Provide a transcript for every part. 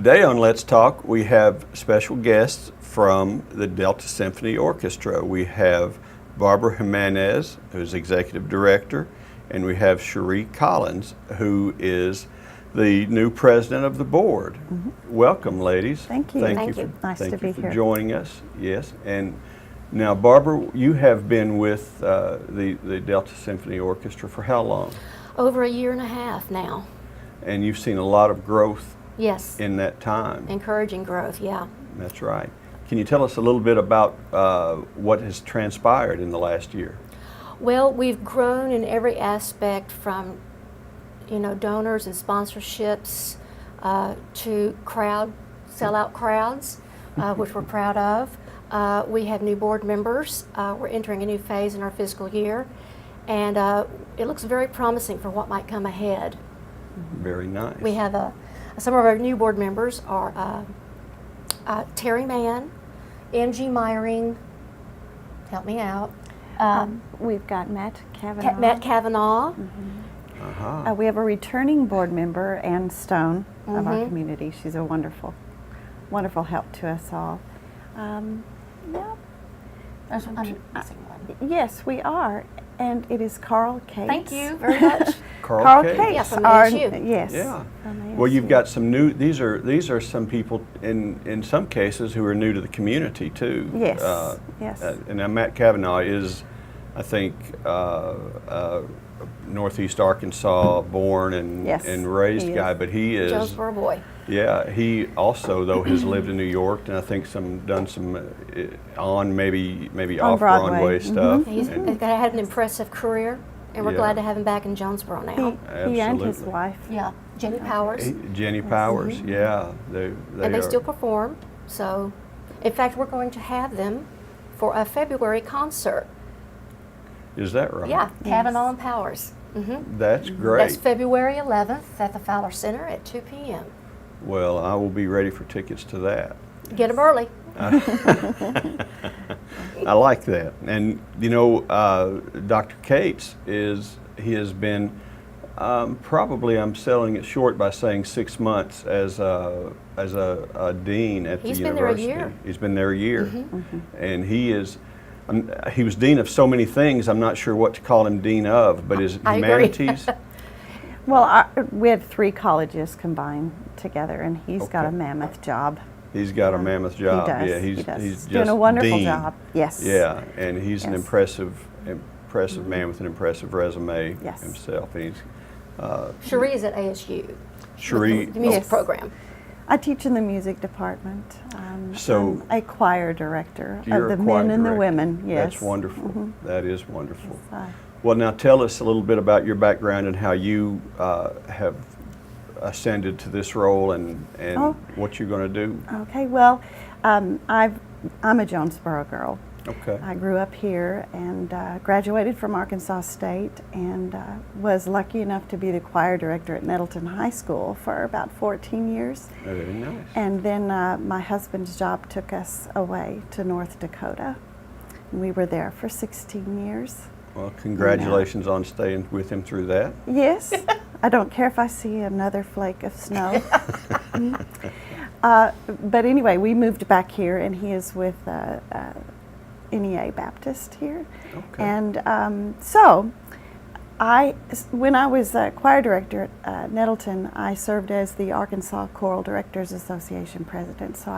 Today on Let's Talk, we have special guests from the Delta Symphony Orchestra. We have Barbara Jiménez, who's Executive Director, and we have Cherie Collins, who is the new President of the Board. Mm-hmm. Welcome, ladies. Thank you. Thank you. Nice to be for here. joining us. Yes, and now, Barbara, you have been with the Delta Symphony Orchestra for how long? Over a year and a half now. And you've seen a lot of growth. Yes. In that time. Encouraging growth, yeah. That's right. Can you tell us a little bit about what has transpired in the last year? Well, we've grown in every aspect from, donors and sponsorships to sellout crowds, which we're proud of. We have new board members. We're entering a new phase in our fiscal year, and it looks very promising for what might come ahead. Very nice. We have some of our new board members are Terry Mann, M.G. Myring, help me out. We've got Matt Cavanaugh. Matt Cavanaugh. Mm-hmm. Uh-huh. We have a returning board member, Ann Stone, of our community. She's a wonderful help to us all. Yeah. I'm missing one. Yes, we are. And it is Carl Cates. Thank you very much. Carl Cates. Yeah, from ASU. Yes. Yeah. From Well, you've ASU. got some new. These are some people in some cases who are new to the community too. Yes. Yes. And now Matt Cavanaugh is, I think, Northeast Arkansas born and Yes, raised he guy, is. but he is. Jonesboro boy. Yeah, he also though has lived in New York, and I think done some on maybe On off Broadway. stuff. He's and had an impressive career, and we're Yeah. glad to have him back in Jonesboro now. He and his Absolutely. wife. Yeah, Jenny Powers. Jenny Powers, yeah, they And they are. still perform. So, in fact, we're going to have them for a February concert. Is that right? Yeah, Yes. Cavanaugh and Powers. Mm-hmm. That's great. That's February 11th at the Fowler Center at 2 p.m. Well, I will be ready for tickets to that. Get them early. I like that. And Dr. Cates has been probably, I'm selling it short by saying 6 months as a dean at the He's been there a university. year. He's been there a year, Mm-hmm. and he was dean of so many things. I'm not sure what to call him dean of, but his I agree. humanities. Well, we had 3 colleges combined together, and he's got a Okay. mammoth job. He's got a mammoth job. He does. Yeah, he he's does. just doing a wonderful dean. job. Yes. Yeah, and he's an Yes. impressive man with an impressive resume Yes. himself. And he's Cherie is at ASU. Cherie. The music Yes. program. I teach in the music department. So- I'm a choir director You're of the a choir men and the director. women. Yes. That's wonderful. Mhm. That is wonderful. Yes, Well, now tell us a little bit about your background and how you have ascended to this role and Oh. what you're going to do. Okay. Well, I'm a Jonesboro girl. Okay. I grew up here and graduated from Arkansas State, and was lucky enough to be the choir director at Nettleton High School for about 14 years. Very nice. And then my husband's job took us away to North Dakota. And we were there for 16 years. Well, congratulations on staying with him through that. Yes, I don't care if I see another flake of snow. But anyway, we moved back here, and he is with NEA Baptist here. Okay. And when I was choir director at Nettleton, I served as the Arkansas Choral Directors Association president. So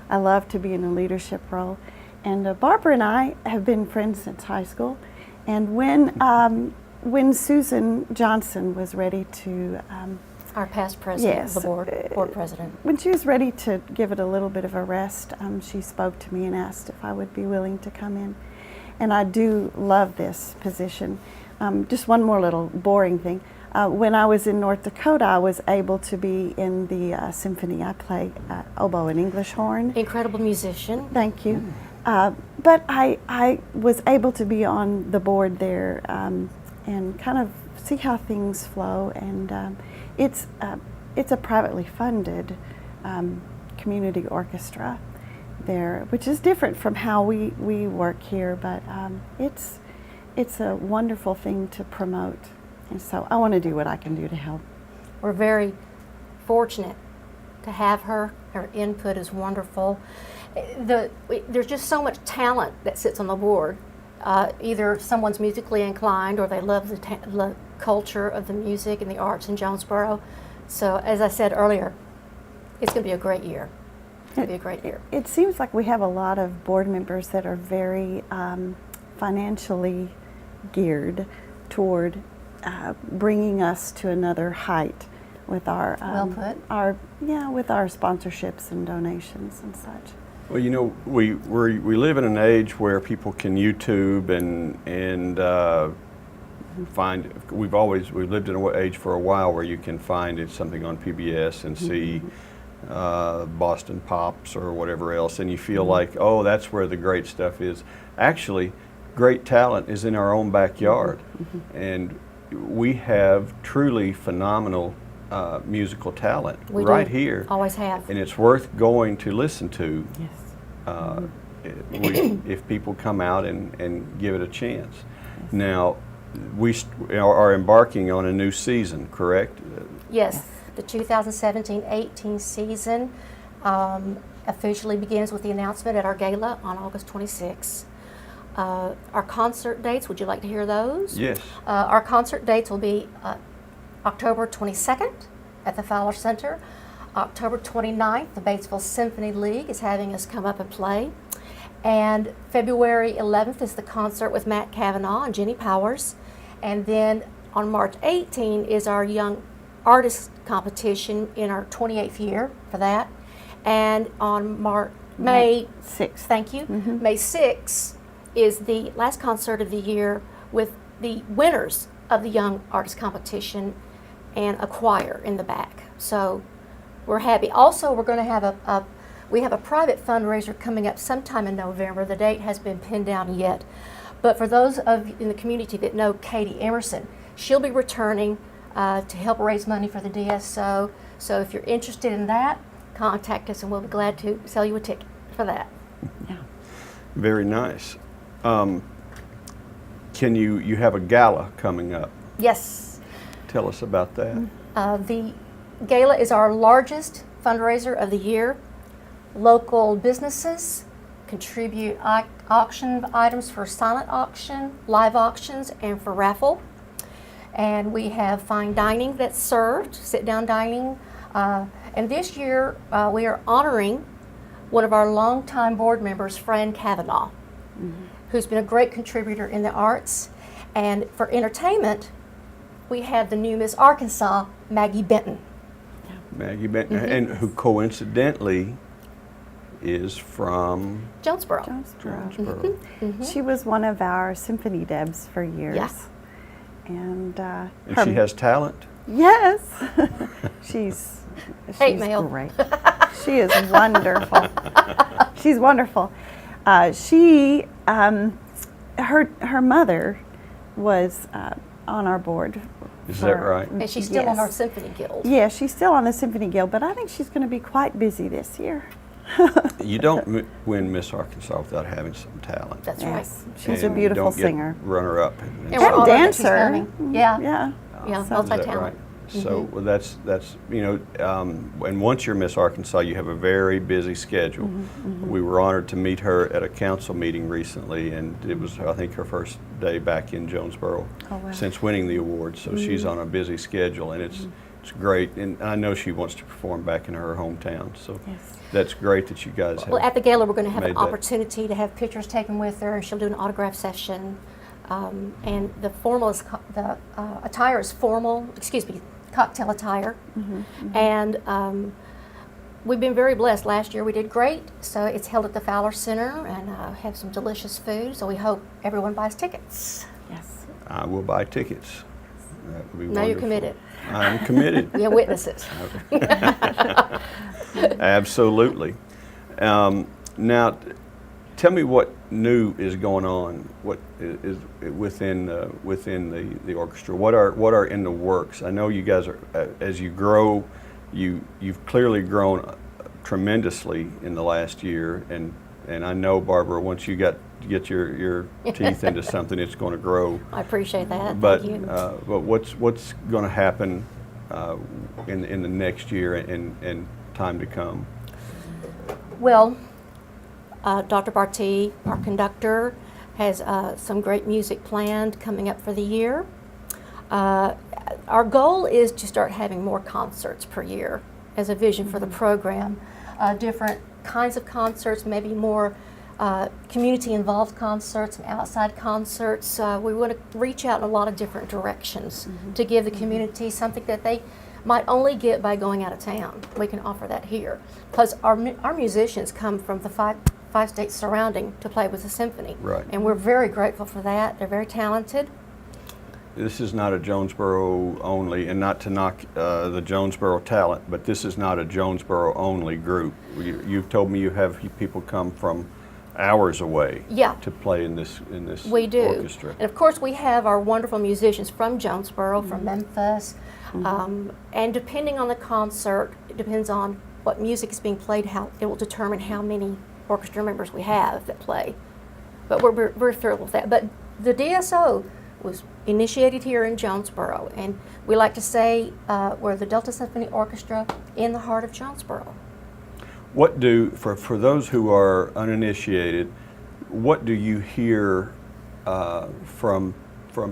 I love to be in a leadership role. And Barbara and I have been friends since high school. And when Susan Johnson was ready to, Our past president Yes. of the board president. when she was ready to give it a little bit of a rest, she spoke to me and asked if I would be willing to come in. And I do love this position. Just one more little boring thing. When I was in North Dakota, I was able to be in the symphony. I play oboe and English horn. Incredible musician. Thank you. But I was able to be on the board there and kind of see how things flow. And it's a privately funded community orchestra there, which is different from how we work here. But it's a wonderful thing to promote. And so I want to do what I can do to help. We're very fortunate to have her. Her input is wonderful. There's just so much talent that sits on the board. Either someone's musically inclined or they love the culture of the music and the arts in Jonesboro. So as I said earlier, it's going to be a great year. It's going to be a great year. It seems like we have a lot of board members that are very financially geared toward bringing us to another height with our Well put. with our sponsorships and donations and such. Well, you know, we live in an age where people can YouTube and find. We've lived in an age for a while where you can find something on PBS and see Boston Pops or whatever else, and you feel like, oh, that's where the great stuff is. Actually, great talent is in our own backyard, and we have truly phenomenal musical talent We right do. here. Always have. And it's worth going to listen to Yes. if people come out and give it a chance. Now, we are embarking on a new season, correct? Yes, the 2017-18 season officially begins with the announcement at our gala on August 26th. Our concert dates, would you like to hear those? Yes. Our concert dates will be October 22nd at the Fowler Center. October 29th, the Batesville Symphony League is having us come up and play. And February 11th is the concert with Matt Cavanaugh and Jenny Powers. And then on March 18 is our Young Artist Competition in our 28th year for that. And on May 6th. Thank you. May 6th is the last concert of the year with the winners of the Young Artist Competition and a choir in the back. So we're happy. Also, we're going to have we have a private fundraiser coming up sometime in November. The date has been pinned down yet. But for those of you in the community that know Katie Emerson, she'll be returning to help raise money for the DSO. So if you're interested in that, contact us and we'll be glad to sell you a ticket for that. Yeah. Very nice. Can you have a gala coming up? Yes. Tell us about that. The gala is our largest fundraiser of the year. Local businesses contribute auction items for silent auction, live auctions, and for raffle. And we have fine dining that's served, sit-down dining. And this year, we are honoring one of our longtime board members, Fran Cavanaugh, who's been a great contributor in the arts. And for entertainment, we have the new Miss Arkansas, Maggie Benton. Maggie Benton, and who coincidentally is from Jonesboro. Jonesboro. She was one of our symphony debs for years. Yeah. And she has talent. Yes. she's Hate mail. great. She is wonderful. She's wonderful. Her mother was on our board. Is that right? And she's still on Yes. our Symphony Guild. Yeah, she's still on the Symphony Guild, but I think she's going to be quite busy this year. You don't win Miss Arkansas without having some talent. That's right. Yes, she's a And beautiful you don't get singer. runner-up. And we're And honored that she's dancer. coming. Yeah. Yeah. Yeah, Is that multi-talent. right? So well, that's and once you're Miss Arkansas, you have a very busy schedule. We were honored to meet her at a council meeting recently, and it was, I think, her first day back in Jonesboro Oh, wow. since winning the award. So she's on a busy schedule, and it's great. And I know she wants to perform back in her hometown. So Yes. that's great that you guys have. Well, at the gala, we're going to have an made that. opportunity to have pictures taken with her, and she'll do an autograph session. And the attire is formal, cocktail attire. And we've been very blessed. Last year we did great, so it's held at the Fowler Center and have some delicious food, so we hope everyone buys tickets. Yes. I will buy tickets. That would be Now you're wonderful. committed. I'm committed. Yeah, witnesses. Absolutely. Now, tell me what new is going on. What is within the orchestra? What are in the works? I know you guys are as you grow. You've clearly grown tremendously in the last year, and I know, Barbara, once you get your teeth into something, it's going to grow. I appreciate that. But Thank you. but what's going to happen in the next year, and time to come? Well, Dr. Barty, our conductor, has some great music planned coming up for the year. Our goal is to start having more concerts per year as a vision for the program. Different kinds of concerts, maybe more community-involved concerts and outside concerts. We want to reach out in a lot of different directions to give the community something that they might only get by going out of town. We can offer that here. Because our musicians come from the five states surrounding to play with the symphony. Right. And we're very grateful for that. They're very talented. This is not a Jonesboro only, and not to knock the Jonesboro talent, but this is not a Jonesboro only group. You've told me you have people come from hours away to play in this We do. orchestra. And of course we have our wonderful musicians from Jonesboro, from Memphis, and depending on the concert, it depends on what music is being played, how it will determine how many orchestra members we have that play. But we're thrilled with that. But the DSO was initiated here in Jonesboro, and we like to say we're the Delta Symphony Orchestra in the heart of Jonesboro. What for those who are uninitiated, what do you hear from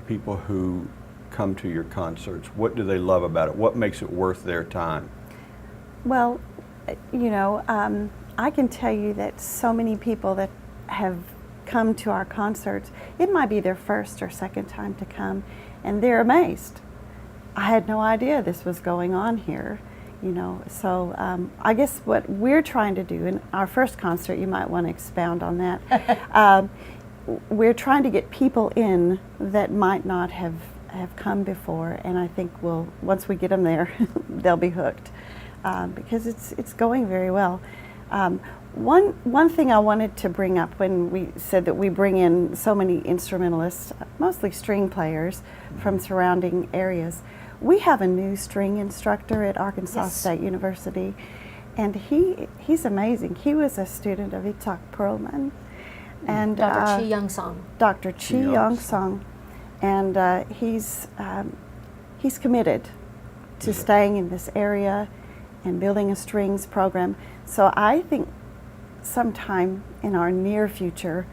people who come to your concerts? What do they love about it? What makes it worth their time? Well, I can tell you that so many people that have come to our concerts, it might be their first or second time to come, and they're amazed. I had no idea this was going on here, So I guess what we're trying to do in our first concert, you might want to expound on that. We're trying to get people in that might not have come before, and I think once we get them there, they'll be hooked because it's going very well. One thing I wanted to bring up when we said that we bring in so many instrumentalists, mostly string players from surrounding areas, we have a new string instructor at Arkansas State University, and he's amazing. He was a student of Itzhak Perlman. And Dr. Chi Young Song. Dr. Chi Young Song. And he's committed to staying in this area and building a strings program. So I think sometime in our near future,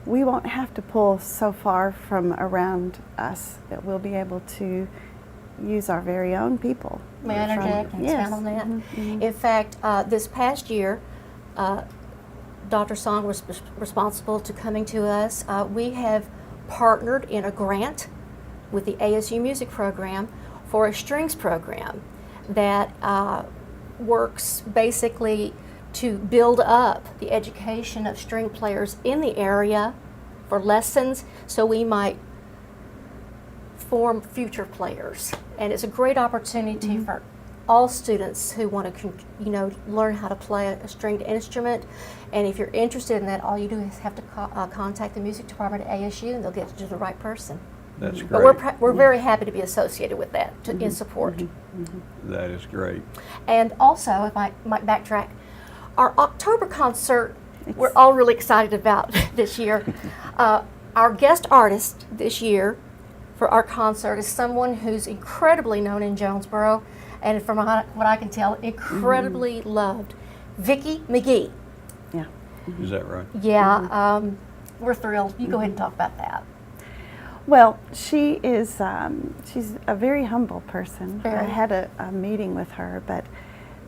we won't have to pull so far from around us that we'll be able to use our very own people. May I interject and expand on that? Mm-hmm. In fact, this past year, Dr. Song was responsible to coming to us. We have partnered in a grant with the ASU Music Program for a strings program that works basically to build up the education of string players in the area for lessons, so we might form future players. And it's a great opportunity for all students who want to, learn how to play a stringed instrument. And if you're interested in that, all you do is have to contact the music department at ASU, and they'll get you to the right person. That's great. But we're very happy to be associated with that in support. That is great. And also, if I might backtrack, our October concert, we're all really excited about this year. Our guest artist this year for our concert is someone who's incredibly known in Jonesboro, and from what I can tell, incredibly loved, Vicky Mcgee. Yeah. Is that right? Yeah, we're thrilled. You go ahead and talk about that. Well, she is, she's a very humble person. Very. I had a meeting with her, but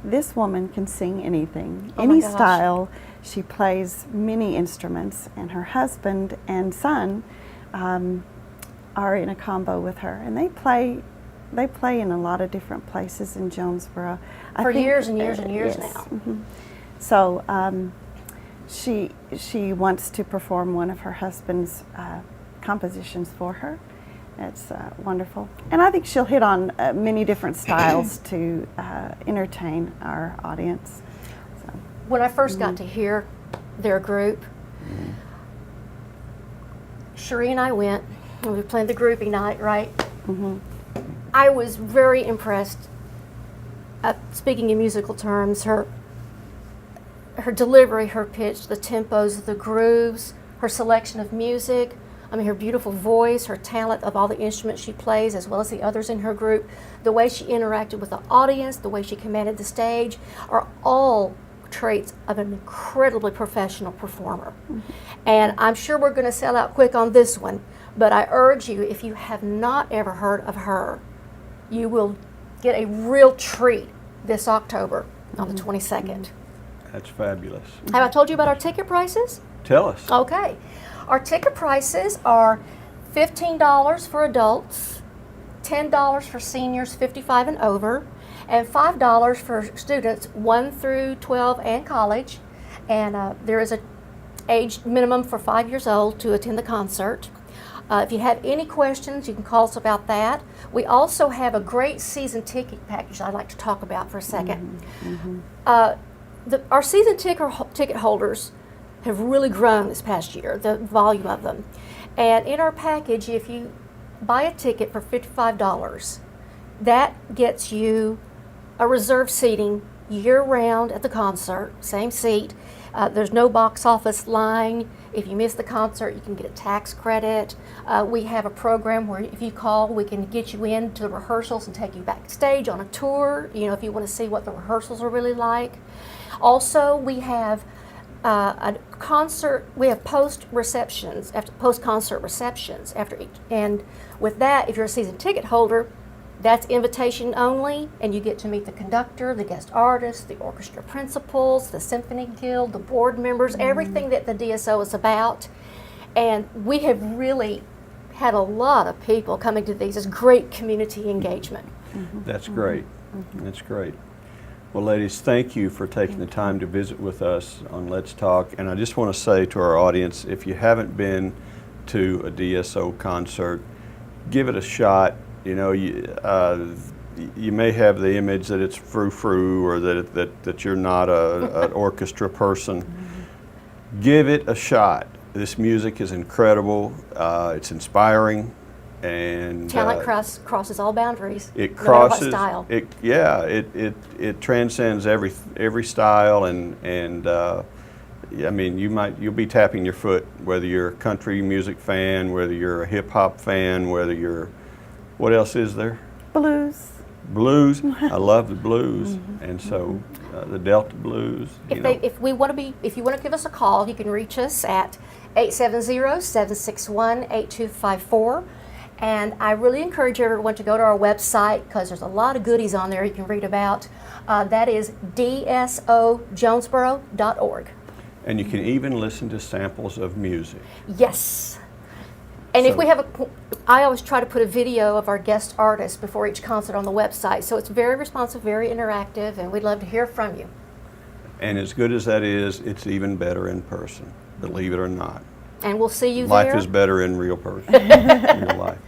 this woman can sing anything, Oh any my gosh. style. She plays many instruments, and her husband and son are in a combo with her, and they play in a lot of different places in Jonesboro. For years and years and years yes. now. Mm-hmm. So she wants to perform one of her husband's compositions for her. It's wonderful, and I think she'll hit on many different styles to entertain our audience. So. When I first got to hear their group, Cherie and I went, and we played the groupie night, right? I was very impressed. Speaking in musical terms, her delivery, her pitch, the tempos, the grooves, her selection of music. I mean, her beautiful voice, her talent of all the instruments she plays, as well as the others in her group, the way she interacted with the audience, the way she commanded the stage, are all traits of an incredibly professional performer. And I'm sure we're going to sell out quick on this one, but I urge you, if you have not ever heard of her, you will get a real treat this October on the 22nd. That's fabulous. Have I told you about our ticket prices? Tell us. Okay. Our ticket prices are $15 for adults, $10 for seniors 55 and over, and $5 for students 1 through 12 and college. And there is a age minimum for 5 years old to attend the concert. If you have any questions, you can call us about that. We also have a great season ticket package I'd like to talk about for a second. Our season ticket holders have really grown this past year, the volume of them. And in our package, if you buy a ticket for $55, that gets you a reserved seating year-round at the concert, same seat. There's no box office line. If you miss the concert, you can get a tax credit. We have a program where if you call, we can get you into the rehearsals and take you backstage on a tour, you know, if you want to see what the rehearsals are really like. Also, we have we have post-concert receptions after each. And with that, if you're a season ticket holder, that's invitation only, and you get to meet the conductor, the guest artists, the orchestra principals, the symphony guild, the board members, everything that the DSO is about. And we have really had a lot of people coming to these. It's great community engagement. That's great. That's great. Well, ladies, thank you for taking the time to visit with us on Let's Talk. And I just want to say to our audience, if you haven't been to a DSO concert, give it a shot. You know, you may have the image that it's frou-frou or that you're not an orchestra person. Give it a shot. This music is incredible. It's inspiring. And talent crosses all boundaries. It No crosses. matter what style. It transcends every style, and I mean, you'll be tapping your foot whether you're a country music fan, whether you're a hip hop fan, whether you're what else is there? Blues. Blues. I love the blues, and so the Delta blues. If you want to give us a call, you can reach us at 870-761-8254. And I really encourage everyone to go to our website because there's a lot of goodies on there you can read about. That is dsojonesboro.org. And you can even listen to samples of music. Yes. And if we have I always try to put a video of our guest artists before each concert on the website. So it's very responsive, very interactive, and we'd love to hear from you. And as good as that is, it's even better in person, believe it or not. And we'll see you Life there. is better in real person, real life.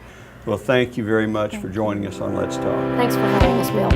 Well, thank you very much for joining us on Let's Talk. Thanks for having us, Bill.